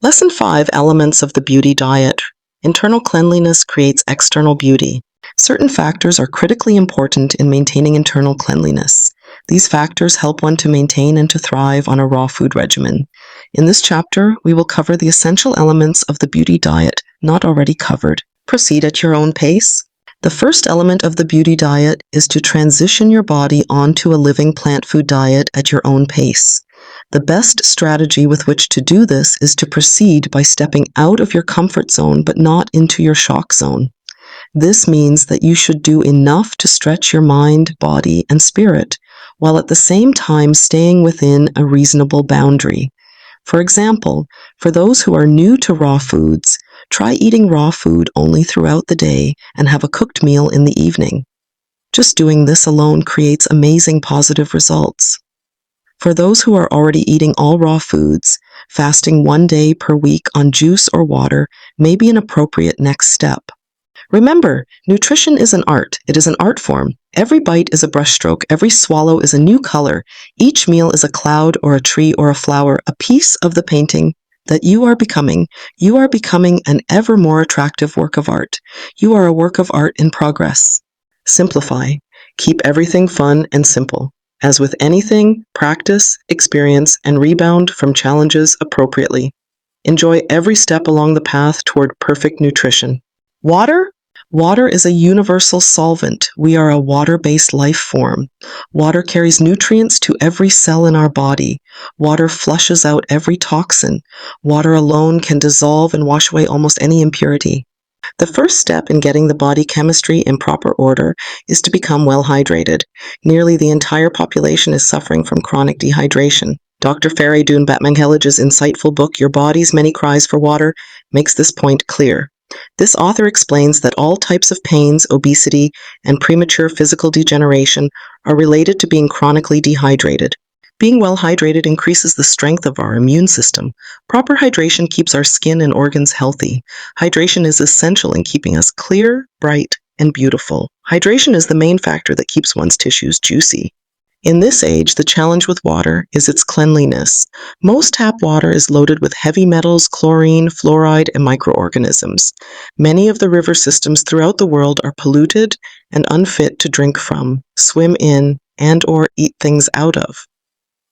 Lesson 5, Elements of the Beauty Diet. Internal cleanliness creates external beauty. Certain factors are critically important in maintaining internal cleanliness. These factors help one to maintain and to thrive on a raw food regimen. In this chapter, we will cover the essential elements of the beauty diet not already covered. Proceed at your own pace. The first element of the beauty diet is to transition your body onto a living plant food diet at your own pace. The best strategy with which to do this is to proceed by stepping out of your comfort zone but not into your shock zone. This means that you should do enough to stretch your mind, body, and spirit, while at the same time staying within a reasonable boundary. For example, for those who are new to raw foods, try eating raw food only throughout the day and have a cooked meal in the evening. Just doing this alone creates amazing positive results. For those who are already eating all raw foods, fasting 1 day per week on juice or water may be an appropriate next step. Remember, nutrition is an art. It is an art form. Every bite is a brushstroke. Every swallow is a new color. Each meal is a cloud or a tree or a flower, a piece of the painting that you are becoming. You are becoming an ever more attractive work of art. You are a work of art in progress. Simplify. Keep everything fun and simple. As with anything, practice, experience, and rebound from challenges appropriately. Enjoy every step along the path toward perfect nutrition. Water? Water is a universal solvent. We are a water-based life form. Water carries nutrients to every cell in our body. Water flushes out every toxin. Water alone can dissolve and wash away almost any impurity. The first step in getting the body chemistry in proper order is to become well hydrated. Nearly the entire population is suffering from chronic dehydration. Dr. Faridun Batmanghelidj's insightful book, Your Body's Many Cries for Water, makes this point clear. This author explains that all types of pains, obesity, and premature physical degeneration are related to being chronically dehydrated. Being well hydrated increases the strength of our immune system. Proper hydration keeps our skin and organs healthy. Hydration is essential in keeping us clear, bright, and beautiful. Hydration is the main factor that keeps one's tissues juicy. In this age, the challenge with water is its cleanliness. Most tap water is loaded with heavy metals, chlorine, fluoride, and microorganisms. Many of the river systems throughout the world are polluted and unfit to drink from, swim in, and/or eat things out of.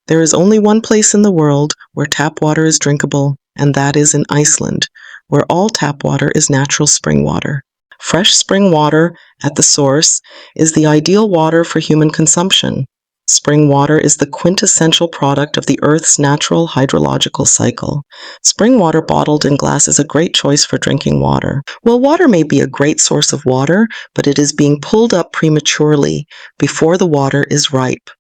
There is only one place in the world where tap water is drinkable, and that is in Iceland, where all tap water is natural spring water. Fresh spring water at the source is the ideal water for human consumption. Spring water is the quintessential product of the Earth's natural hydrological cycle. Spring water bottled in glass is a great choice for drinking water. Well, water may be a great source of water, but it is being pulled up prematurely before the water is ripe.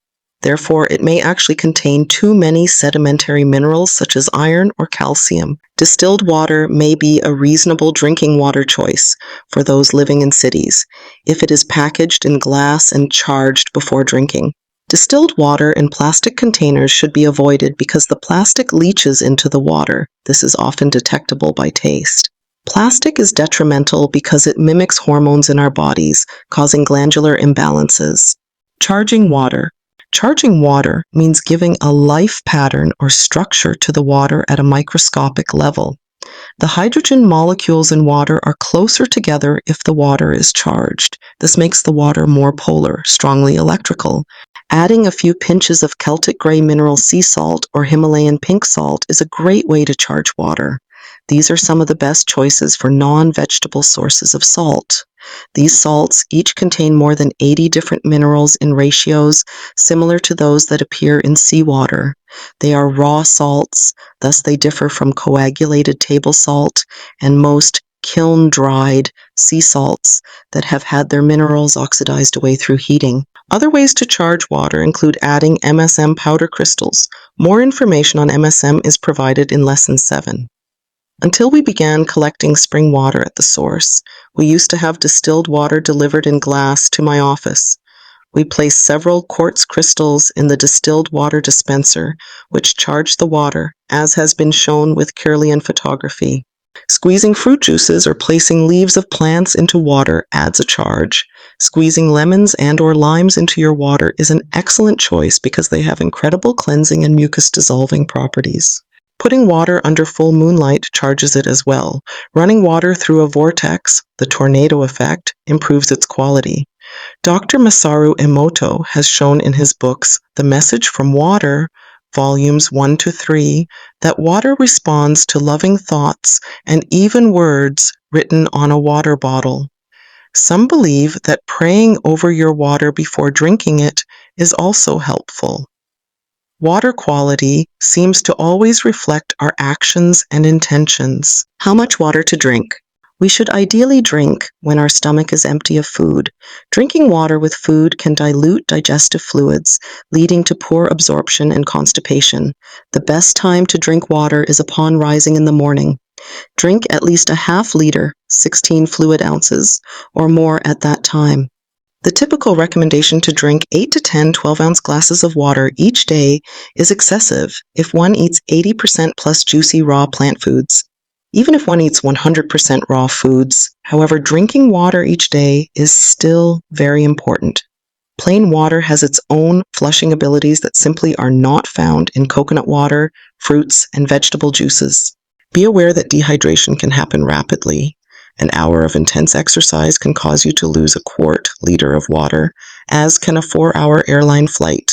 Therefore, it may actually contain too many sedimentary minerals such as iron or calcium. Distilled water may be a reasonable drinking water choice for those living in cities, if it is packaged in glass and charged before drinking. Distilled water in plastic containers should be avoided because the plastic leaches into the water. This is often detectable by taste. Plastic is detrimental because it mimics hormones in our bodies, causing glandular imbalances. Charging water. Charging water means giving a life pattern or structure to the water at a microscopic level. The hydrogen molecules in water are closer together if the water is charged. This makes the water more polar, strongly electrical. Adding a few pinches of Celtic gray mineral sea salt or Himalayan pink salt is a great way to charge water. These are some of the best choices for non-vegetable sources of salt. These salts each contain more than 80 different minerals in ratios similar to those that appear in seawater. They are raw salts, thus they differ from coagulated table salt and most kiln-dried sea salts that have had their minerals oxidized away through heating. Other ways to charge water include adding MSM powder crystals. More information on MSM is provided in Lesson 7. Until we began collecting spring water at the source, we used to have distilled water delivered in glass to my office. We placed several quartz crystals in the distilled water dispenser, which charged the water, as has been shown with Kirlian photography. Squeezing fruit juices or placing leaves of plants into water adds a charge. Squeezing lemons and/or limes into your water is an excellent choice because they have incredible cleansing and mucus dissolving properties. Putting water under full moonlight charges it as well. Running water through a vortex, the tornado effect, improves its quality. Dr. Masaru Emoto has shown in his books The Message from Water, volumes 1 to 3, that water responds to loving thoughts and even words written on a water bottle. Some believe that praying over your water before drinking it is also helpful. Water quality seems to always reflect our actions and intentions. How much water to drink? We should ideally drink when our stomach is empty of food. Drinking water with food can dilute digestive fluids, leading to poor absorption and constipation. The best time to drink water is upon rising in the morning. Drink at least a half liter, 16 fluid ounces, or more at that time. The typical recommendation to drink 8 to 10 12-ounce glasses of water each day is excessive if one eats 80% plus juicy raw plant foods. Even if one eats 100% raw foods, however, drinking water each day is still very important. Plain water has its own flushing abilities that simply are not found in coconut water, fruits, and vegetable juices. Be aware that dehydration can happen rapidly. An hour of intense exercise can cause you to lose a quart-liter of water, as can a 4-hour airline flight.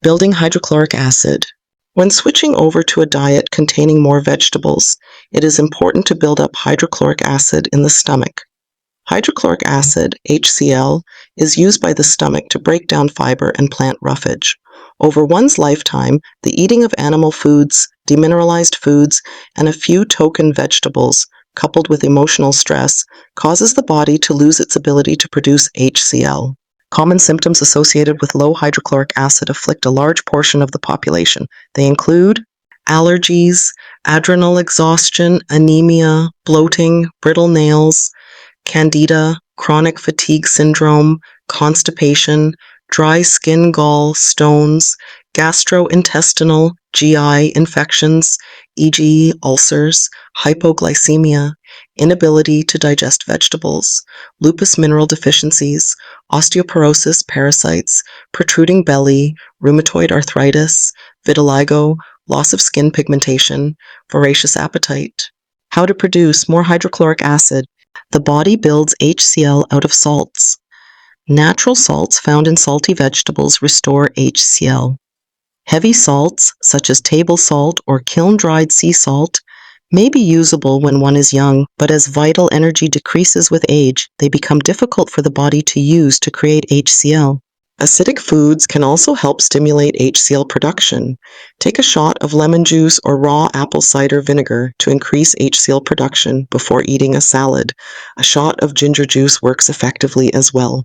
Building hydrochloric acid. When switching over to a diet containing more vegetables, it is important to build up hydrochloric acid in the stomach. Hydrochloric acid, HCl, is used by the stomach to break down fiber and plant roughage. Over one's lifetime, the eating of animal foods, demineralized foods, and a few token vegetables, coupled with emotional stress, causes the body to lose its ability to produce HCl. Common symptoms associated with low hydrochloric acid afflict a large portion of the population. They include allergies, adrenal exhaustion, anemia, bloating, brittle nails, candida, chronic fatigue syndrome, constipation, dry skin, gall, stones, gastrointestinal, GI infections, e.g. ulcers, hypoglycemia, inability to digest vegetables, lupus mineral deficiencies, osteoporosis, parasites, protruding belly, rheumatoid arthritis, vitiligo, loss of skin pigmentation, voracious appetite. How to produce more hydrochloric acid. The body builds HCl out of salts. Natural salts found in salty vegetables restore HCl. Heavy salts, such as table salt or kiln-dried sea salt, may be usable when one is young, but as vital energy decreases with age, they become difficult for the body to use to create HCl. Acidic foods can also help stimulate HCl production. Take a shot of lemon juice or raw apple cider vinegar to increase HCl production before eating a salad. A shot of ginger juice works effectively as well.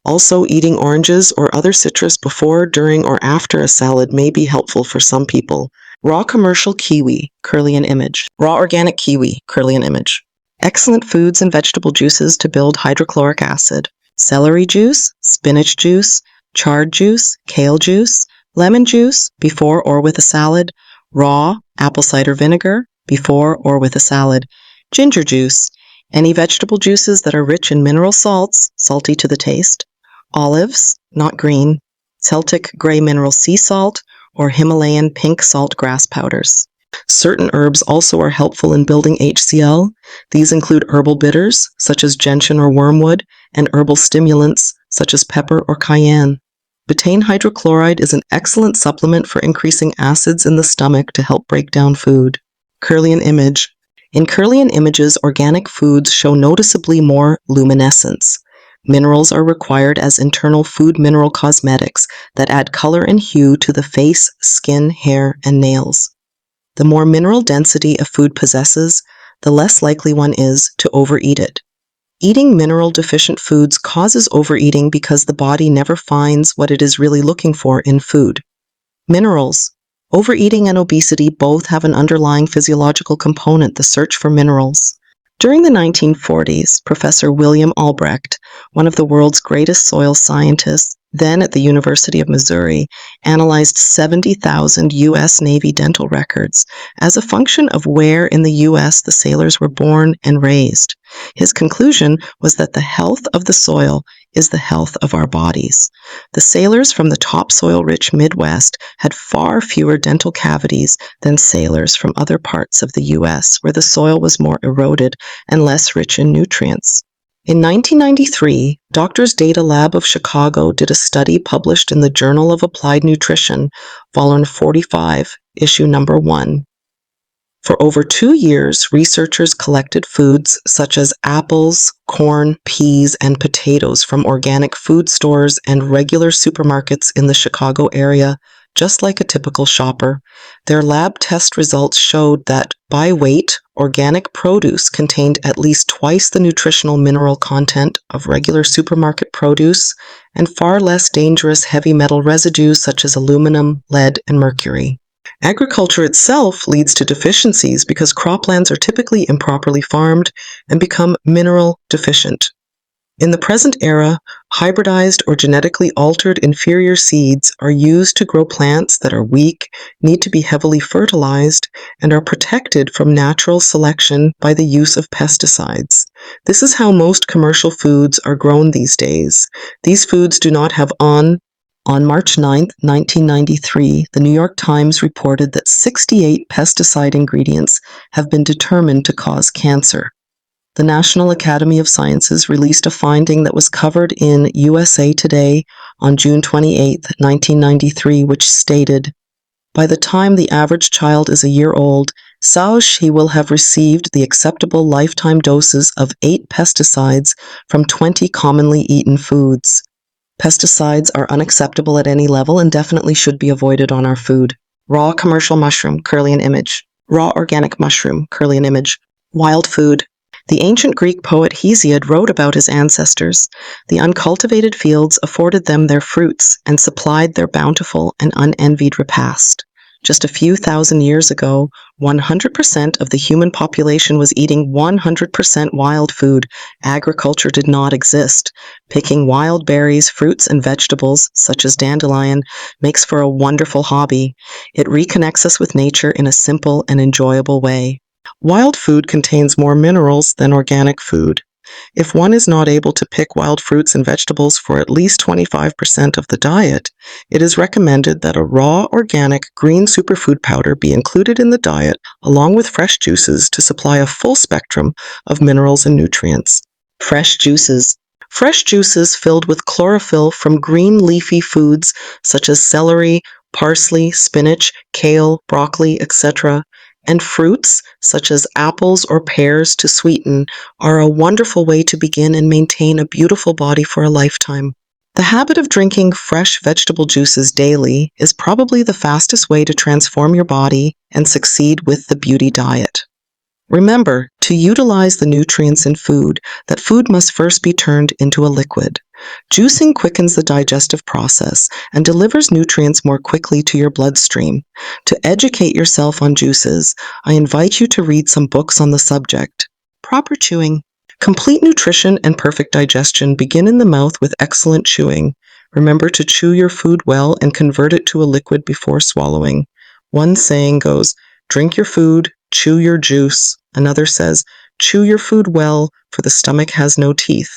Also, eating oranges or other citrus before, during, or after a salad may be helpful for some people. Raw commercial kiwi, Kirlian image. Raw organic kiwi, Kirlian image. Excellent foods and vegetable juices to build hydrochloric acid. Celery juice, spinach juice, chard juice, kale juice, lemon juice, before or with a salad, raw apple cider vinegar, before or with a salad, ginger juice, any vegetable juices that are rich in mineral salts, salty to the taste, olives, not green, Celtic gray mineral sea salt, or Himalayan pink salt grass powders. Certain herbs also are helpful in building HCl. These include herbal bitters, such as gentian or wormwood, and herbal stimulants, such as pepper or cayenne. Betaine hydrochloride is an excellent supplement for increasing acids in the stomach to help break down food. Kirlian image. In Kirlian images, organic foods show noticeably more luminescence. Minerals are required as internal food mineral cosmetics that add color and hue to the face, skin, hair, and nails. The more mineral density a food possesses, the less likely one is to overeat it. Eating mineral-deficient foods causes overeating because the body never finds what it is really looking for in food. Minerals. Overeating and obesity both have an underlying physiological component, the search for minerals. During the 1940s, Professor William Albrecht, one of the world's greatest soil scientists, then at the University of Missouri, analyzed 70,000 U.S. Navy dental records as a function of where in the U.S. the sailors were born and raised. His conclusion was that the health of the soil is the health of our bodies. The sailors from the topsoil-rich Midwest had far fewer dental cavities than sailors from other parts of the U.S., where the soil was more eroded and less rich in nutrients. In 1993, Doctors Data Lab of Chicago did a study published in the Journal of Applied Nutrition, Volume 45, Issue Number 1. For over 2 years, researchers collected foods such as apples, corn, peas, and potatoes from organic food stores and regular supermarkets in the Chicago area, just like a typical shopper. Their lab test results showed that, by weight, organic produce contained at least twice the nutritional mineral content of regular supermarket produce and far less dangerous heavy metal residues such as aluminum, lead, and mercury. Agriculture itself leads to deficiencies because croplands are typically improperly farmed and become mineral deficient. In the present era, hybridized or genetically altered inferior seeds are used to grow plants that are weak, need to be heavily fertilized, and are protected from natural selection by the use of pesticides. This is how most commercial foods are grown these days. These foods do not have On March 9, 1993, the New York Times reported that 68 pesticide ingredients have been determined to cause cancer. The National Academy of Sciences released a finding that was covered in USA Today on June 28, 1993, which stated, "By the time the average child is a year old, he will have received the acceptable lifetime doses of 8 pesticides from 20 commonly eaten foods." Pesticides are unacceptable at any level and definitely should be avoided on our food. Raw commercial mushroom, Kirlian image. Raw organic mushroom, Kirlian image. Wild food. The ancient Greek poet Hesiod wrote about his ancestors. The uncultivated fields afforded them their fruits and supplied their bountiful and unenvied repast. Just a few thousand years ago, 100% of the human population was eating 100% wild food. Agriculture did not exist. Picking wild berries, fruits, and vegetables, such as dandelion, makes for a wonderful hobby. It reconnects us with nature in a simple and enjoyable way. Wild food contains more minerals than organic food. If one is not able to pick wild fruits and vegetables for at least 25% of the diet, it is recommended that a raw, organic, green superfood powder be included in the diet along with fresh juices to supply a full spectrum of minerals and nutrients. Fresh juices. Fresh juices filled with chlorophyll from green leafy foods such as celery, parsley, spinach, kale, broccoli, etc., and fruits, such as apples or pears to sweeten, are a wonderful way to begin and maintain a beautiful body for a lifetime. The habit of drinking fresh vegetable juices daily is probably the fastest way to transform your body and succeed with the beauty diet. Remember, to utilize the nutrients in food, that food must first be turned into a liquid. Juicing quickens the digestive process and delivers nutrients more quickly to your bloodstream. To educate yourself on juices, I invite you to read some books on the subject. Proper chewing. Complete nutrition and perfect digestion begin in the mouth with excellent chewing. Remember to chew your food well and convert it to a liquid before swallowing. One saying goes, "Drink your food, chew your juice." Another says, "Chew your food well, for the stomach has no teeth."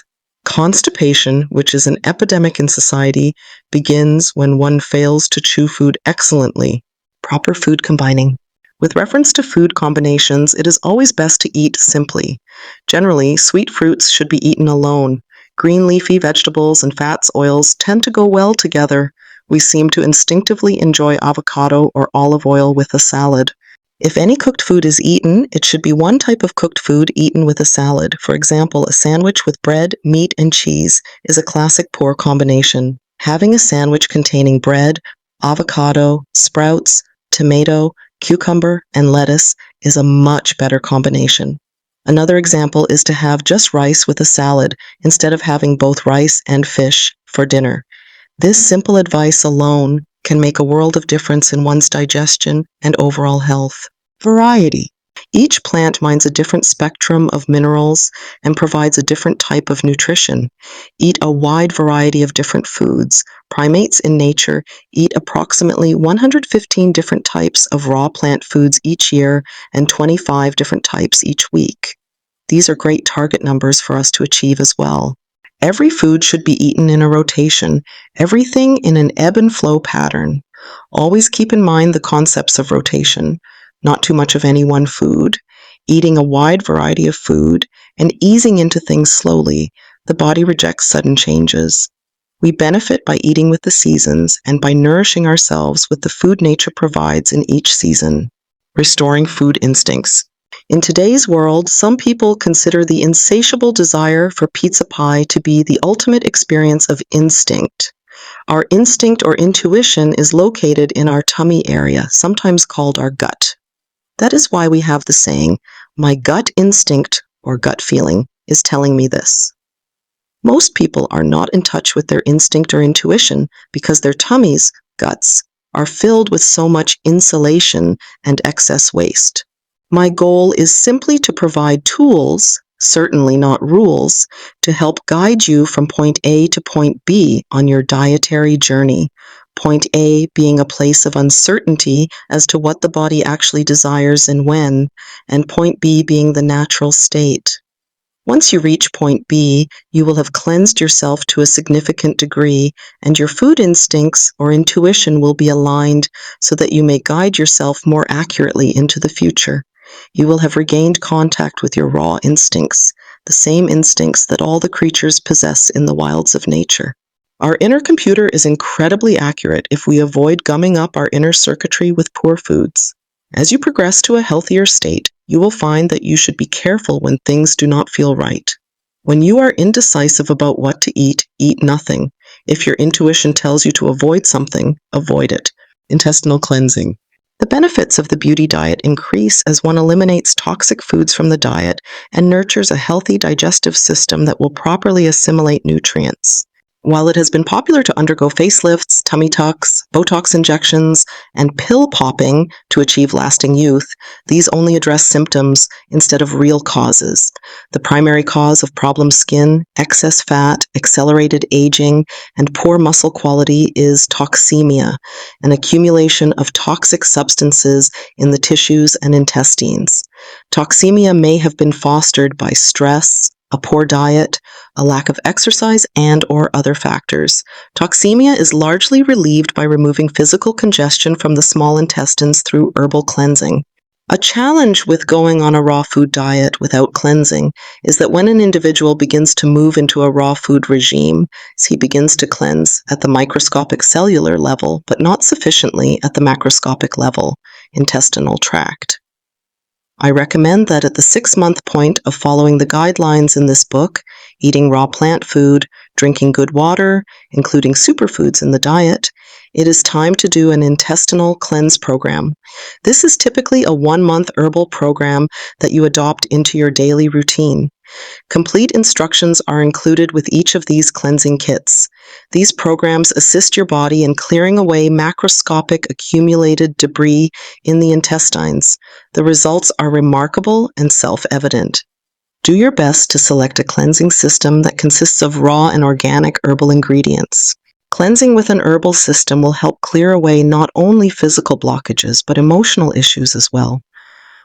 Constipation, which is an epidemic in society, begins when one fails to chew food excellently. Proper food combining. With reference to food combinations, it is always best to eat simply. Generally, sweet fruits should be eaten alone. Green leafy vegetables and fats oils tend to go well together. We seem to instinctively enjoy avocado or olive oil with a salad. If any cooked food is eaten, it should be one type of cooked food eaten with a salad. For example, a sandwich with bread, meat, and cheese is a classic poor combination. Having a sandwich containing bread, avocado, sprouts, tomato, cucumber, and lettuce is a much better combination. Another example is to have just rice with a salad instead of having both rice and fish for dinner. This simple advice alone can make a world of difference in one's digestion and overall health. Variety. Each plant mines a different spectrum of minerals and provides a different type of nutrition. Eat a wide variety of different foods. Primates in nature eat approximately 115 different types of raw plant foods each year and 25 different types each week. These are great target numbers for us to achieve as well. Every food should be eaten in a rotation, everything in an ebb and flow pattern. Always keep in mind the concepts of rotation, not too much of any one food, eating a wide variety of food, and easing into things slowly. The body rejects sudden changes. We benefit by eating with the seasons and by nourishing ourselves with the food nature provides in each season. Restoring food instincts. In today's world, some people consider the insatiable desire for pizza pie to be the ultimate experience of instinct. Our instinct or intuition is located in our tummy area, sometimes called our gut. That is why we have the saying, "My gut instinct," or gut feeling, is telling me this. Most people are not in touch with their instinct or intuition because their tummies, guts, are filled with so much insulation and excess waste. My goal is simply to provide tools, certainly not rules, to help guide you from point A to point B on your dietary journey. Point A being a place of uncertainty as to what the body actually desires and when, and point B being the natural state. Once you reach point B, you will have cleansed yourself to a significant degree, and your food instincts or intuition will be aligned so that you may guide yourself more accurately into the future. You will have regained contact with your raw instincts, the same instincts that all the creatures possess in the wilds of nature. Our inner computer is incredibly accurate if we avoid gumming up our inner circuitry with poor foods. As you progress to a healthier state, you will find that you should be careful when things do not feel right. When you are indecisive about what to eat nothing. If your intuition tells you to avoid something, avoid it. Intestinal cleansing. The benefits of the beauty diet increase as one eliminates toxic foods from the diet and nurtures a healthy digestive system that will properly assimilate nutrients. While it has been popular to undergo facelifts, tummy tucks, Botox injections, and pill popping to achieve lasting youth, these only address symptoms instead of real causes. The primary cause of problem skin, excess fat, accelerated aging, and poor muscle quality is toxemia, an accumulation of toxic substances in the tissues and intestines. Toxemia may have been fostered by stress, a poor diet, a lack of exercise, and/or other factors. Toxemia is largely relieved by removing physical congestion from the small intestines through herbal cleansing. A challenge with going on a raw food diet without cleansing is that when an individual begins to move into a raw food regime, he begins to cleanse at the microscopic cellular level, but not sufficiently at the macroscopic level, intestinal tract. I recommend that at the 6-month point of following the guidelines in this book, eating raw plant food, drinking good water, including superfoods in the diet, it is time to do an intestinal cleanse program. This is typically a 1-month herbal program that you adopt into your daily routine. Complete instructions are included with each of these cleansing kits. These programs assist your body in clearing away macroscopic accumulated debris in the intestines. The results are remarkable and self-evident. Do your best to select a cleansing system that consists of raw and organic herbal ingredients. Cleansing with an herbal system will help clear away not only physical blockages, but emotional issues as well.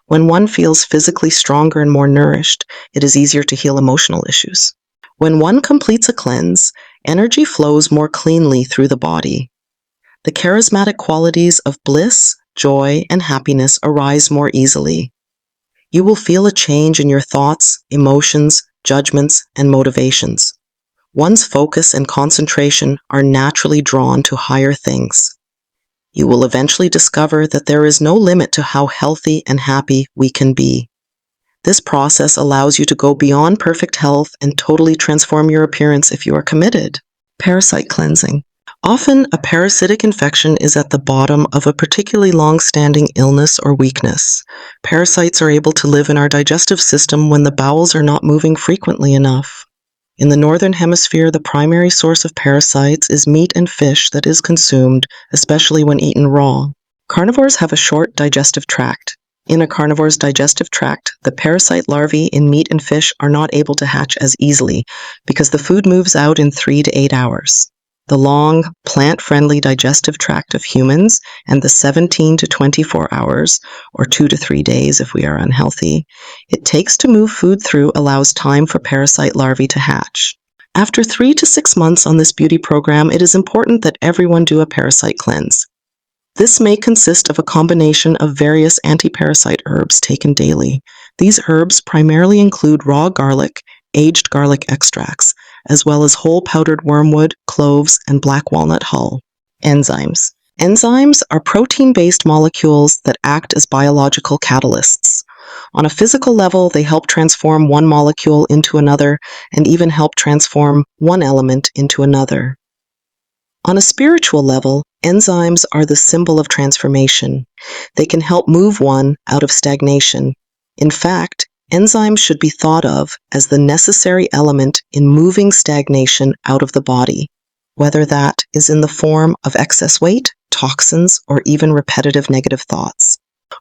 When one feels physically stronger and more nourished, it is easier to heal emotional issues. When one completes a cleanse, energy flows more cleanly through the body. The charismatic qualities of bliss, joy, and happiness arise more easily. You will feel a change in your thoughts, emotions, judgments, and motivations. One's focus and concentration are naturally drawn to higher things. You will eventually discover that there is no limit to how healthy and happy we can be. This process allows you to go beyond perfect health and totally transform your appearance if you are committed. Parasite cleansing. Often, a parasitic infection is at the bottom of a particularly long-standing illness or weakness. Parasites are able to live in our digestive system when the bowels are not moving frequently enough. In the Northern Hemisphere, the primary source of parasites is meat and fish that is consumed, especially when eaten raw. Carnivores have a short digestive tract. In a carnivore's digestive tract, the parasite larvae in meat and fish are not able to hatch as easily because the food moves out in 3 to 8 hours. The long, plant-friendly digestive tract of humans and the 17 to 24 hours, or 2 to 3 days if we are unhealthy, it takes to move food through allows time for parasite larvae to hatch. After 3 to 6 months on this beauty program, it is important that everyone do a parasite cleanse. This may consist of a combination of various anti-parasite herbs taken daily. These herbs primarily include raw garlic, aged garlic extracts, as well as whole powdered wormwood, cloves, and black walnut hull. Enzymes. Enzymes are protein-based molecules that act as biological catalysts. On a physical level, they help transform one molecule into another and even help transform one element into another. On a spiritual level, enzymes are the symbol of transformation. They can help move one out of stagnation. In fact, enzymes should be thought of as the necessary element in moving stagnation out of the body, whether that is in the form of excess weight, toxins, or even repetitive negative thoughts.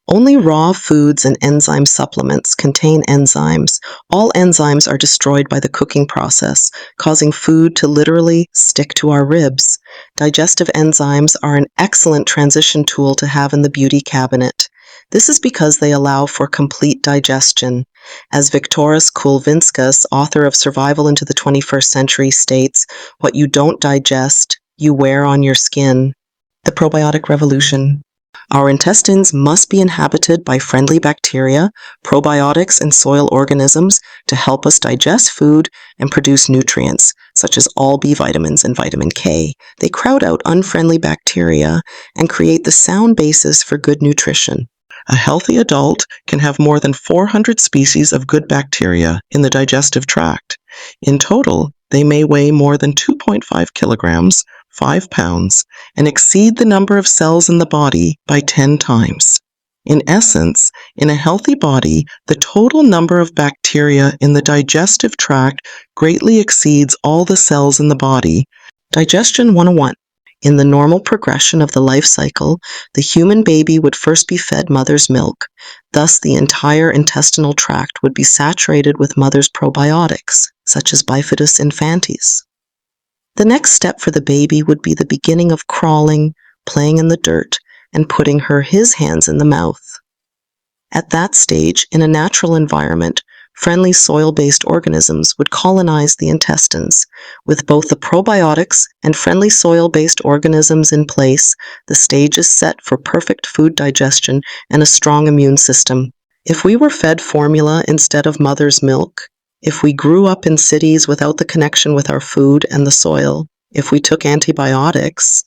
Only raw foods and enzyme supplements contain enzymes. All enzymes are destroyed by the cooking process, causing food to literally stick to our ribs. Digestive enzymes are an excellent transition tool to have in the beauty cabinet. This is because they allow for complete digestion. As Viktoras Kulvinskas, author of Survival into the 21st Century, states, "What you don't digest, you wear on your skin." The probiotic revolution. Our intestines must be inhabited by friendly bacteria, probiotics, and soil organisms to help us digest food and produce nutrients, such as all B vitamins and vitamin K. They crowd out unfriendly bacteria and create the sound basis for good nutrition. A healthy adult can have more than 400 species of good bacteria in the digestive tract. In total, they may weigh more than 2.5 kilograms, 5 pounds, and exceed the number of cells in the body by 10 times. In essence, in a healthy body, the total number of bacteria in the digestive tract greatly exceeds all the cells in the body. Digestion 101. In the normal progression of the life cycle, the human baby would first be fed mother's milk. Thus, the entire intestinal tract would be saturated with mother's probiotics, such as Bifidus infantis. The next step for the baby would be the beginning of crawling, playing in the dirt, and putting his hands in the mouth. At that stage, in a natural environment, friendly soil-based organisms would colonize the intestines. With both the probiotics and friendly soil-based organisms in place, the stage is set for perfect food digestion and a strong immune system. If we were fed formula instead of mother's milk, if we grew up in cities without the connection with our food and the soil, if we took antibiotics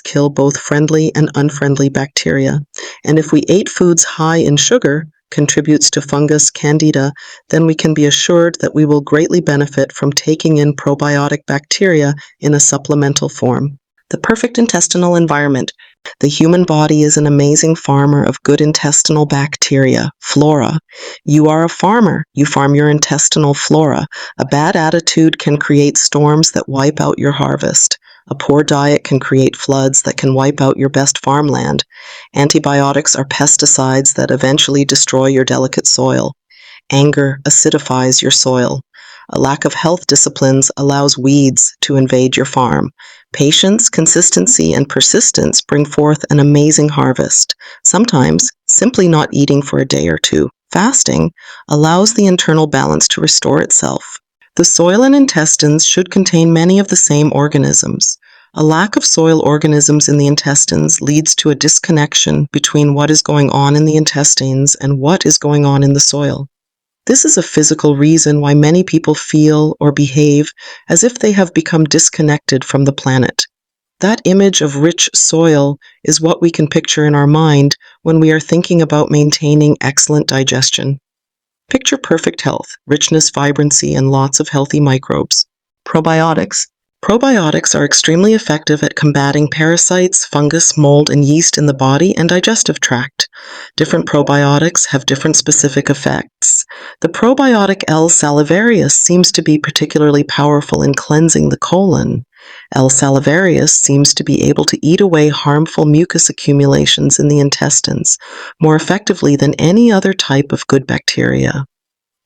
kill both friendly and unfriendly bacteria. And if we ate foods high in sugar, contributes to fungus candida, then we can be assured that we will greatly benefit from taking in probiotic bacteria in a supplemental form. The perfect intestinal environment. The human body is an amazing farmer of good intestinal bacteria, flora. You are a farmer. You farm your intestinal flora. A bad attitude can create storms that wipe out your harvest. A poor diet can create floods that can wipe out your best farmland. Antibiotics are pesticides that eventually destroy your delicate soil. Anger acidifies your soil. A lack of health disciplines allows weeds to invade your farm. Patience, consistency, and persistence bring forth an amazing harvest. Sometimes, simply not eating for a day or two, fasting, allows the internal balance to restore itself. The soil and intestines should contain many of the same organisms. A lack of soil organisms in the intestines leads to a disconnection between what is going on in the intestines and what is going on in the soil. This is a physical reason why many people feel or behave as if they have become disconnected from the planet. That image of rich soil is what we can picture in our mind when we are thinking about maintaining excellent digestion. Picture perfect health, richness, vibrancy, and lots of healthy microbes. Probiotics. Probiotics are extremely effective at combating parasites, fungus, mold, and yeast in the body and digestive tract. Different probiotics have different specific effects. The probiotic L. salivarius seems to be particularly powerful in cleansing the colon. L. salivarius seems to be able to eat away harmful mucus accumulations in the intestines more effectively than any other type of good bacteria.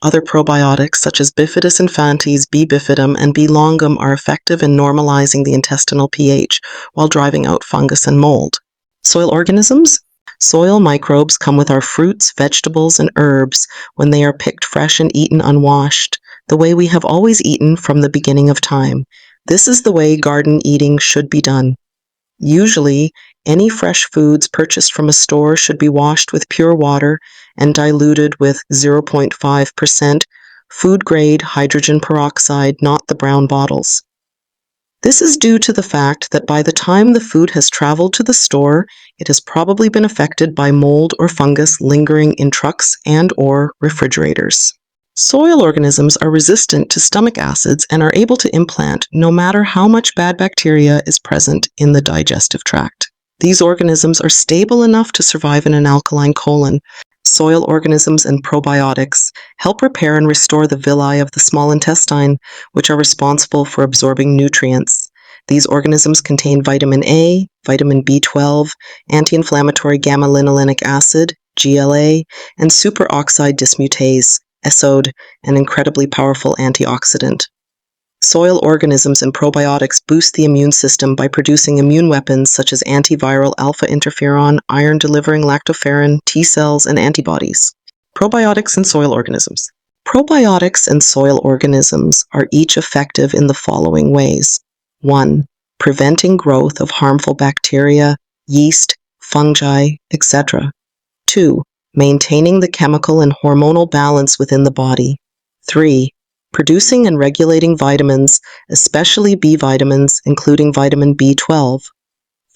Other probiotics, such as Bifidus infantis, B. bifidum, and B. longum, are effective in normalizing the intestinal pH while driving out fungus and mold. Soil organisms? Soil microbes come with our fruits, vegetables, and herbs when they are picked fresh and eaten unwashed. the way we have always eaten from the beginning of time. This is the way garden eating should be done. Usually, any fresh foods purchased from a store should be washed with pure water and diluted with 0.5% food-grade hydrogen peroxide, not the brown bottles. This is due to the fact that by the time the food has traveled to the store, it has probably been affected by mold or fungus lingering in trucks and/or refrigerators. Soil organisms are resistant to stomach acids and are able to implant no matter how much bad bacteria is present in the digestive tract. These organisms are stable enough to survive in an alkaline colon. Soil organisms and probiotics help repair and restore the villi of the small intestine, which are responsible for absorbing nutrients. These organisms contain vitamin A, vitamin B12, anti-inflammatory gamma-linolenic acid, GLA, and superoxide dismutase, SOD, an incredibly powerful antioxidant. Soil organisms and probiotics boost the immune system by producing immune weapons such as antiviral alpha interferon, iron-delivering lactoferrin, T cells, and antibodies. Probiotics and soil organisms. Probiotics and soil organisms are each effective in the following ways. 1. Preventing growth of harmful bacteria, yeast, fungi, etc. 2. Maintaining the chemical and hormonal balance within the body. 3. Producing and regulating vitamins, especially B vitamins, including vitamin B12.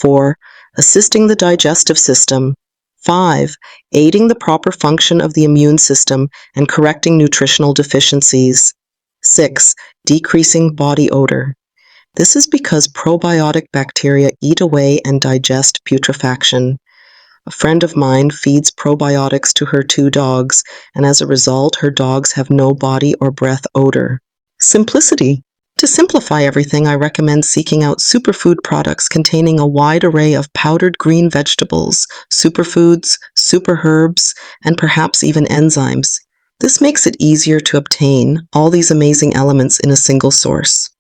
4. Assisting the digestive system. 5. Aiding the proper function of the immune system and correcting nutritional deficiencies. 6. Decreasing body odor. This is because probiotic bacteria eat away and digest putrefaction. A friend of mine feeds probiotics to her 2 dogs, and as a result, her dogs have no body or breath odor. Simplicity. To simplify everything, I recommend seeking out superfood products containing a wide array of powdered green vegetables, superfoods, superherbs, and perhaps even enzymes. This makes it easier to obtain all these amazing elements in a single source.